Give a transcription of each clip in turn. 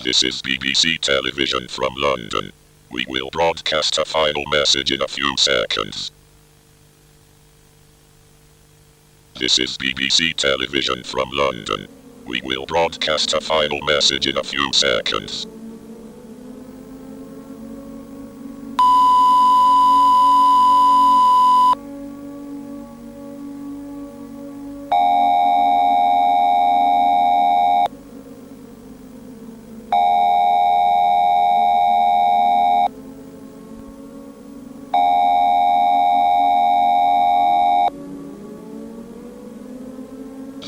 This is BBC Television from London. We will broadcast a final message in a few seconds. This is BBC Television from London. We will broadcast a final message in a few seconds.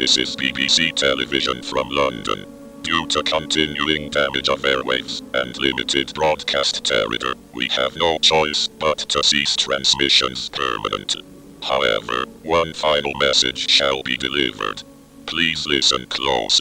This is BBC Television from London. Due to continuing damage of airwaves and limited broadcast territory, we have no choice but to cease transmissions permanently. However, one final message shall be delivered. Please listen close.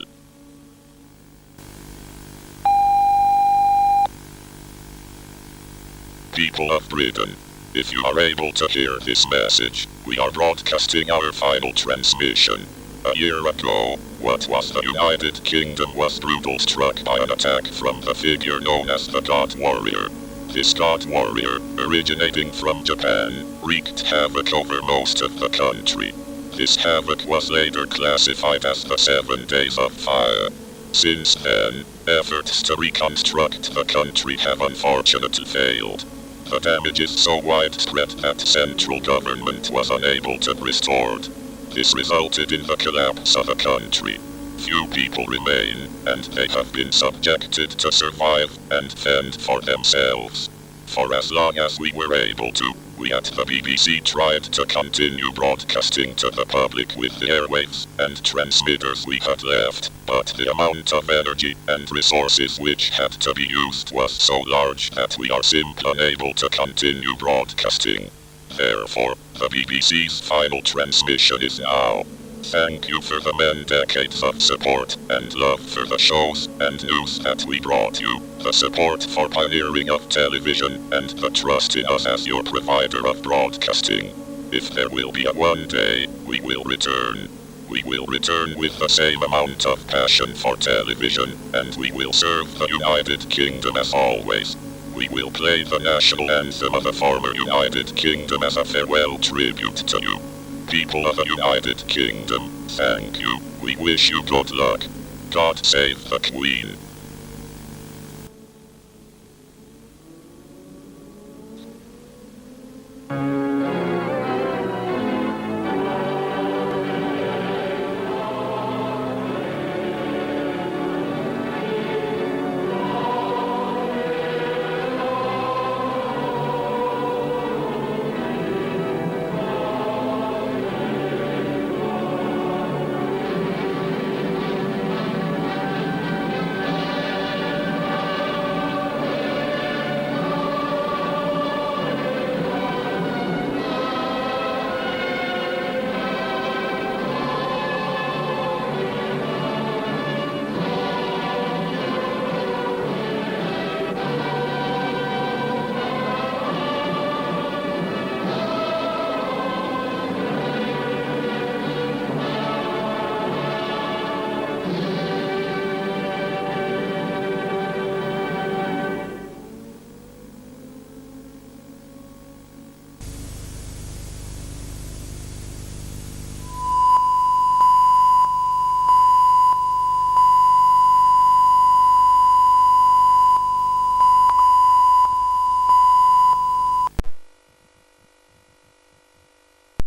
People of Britain, if you are able to hear this message, we are broadcasting our final transmission. A year ago, what was the United Kingdom was brutally struck by an attack from the figure known as the God Warrior. This God Warrior, originating from Japan, wreaked havoc over most of the country. This havoc was later classified as the 7 Days of Fire. Since then, efforts to reconstruct the country have unfortunately failed. The damage is so widespread that central government was unable to restore it. This resulted in the collapse of the country. Few people remain, and they have been subjected to survive and fend for themselves. For as long as we were able to, we at the BBC tried to continue broadcasting to the public with the airwaves and transmitters we had left, but the amount of energy and resources which had to be used was so large that we are simply unable to continue broadcasting. Therefore, the BBC's final transmission is now. Thank you for the many decades of support and love for the shows and news that we brought you, the support for pioneering of television, and the trust in us as your provider of broadcasting. If there will be a one day, we will return. We will return with the same amount of passion for television, and we will serve the United Kingdom as always. We will play the national anthem of the former United Kingdom as a farewell tribute to you. People of the United Kingdom, thank you. We wish you good luck. God save the Queen.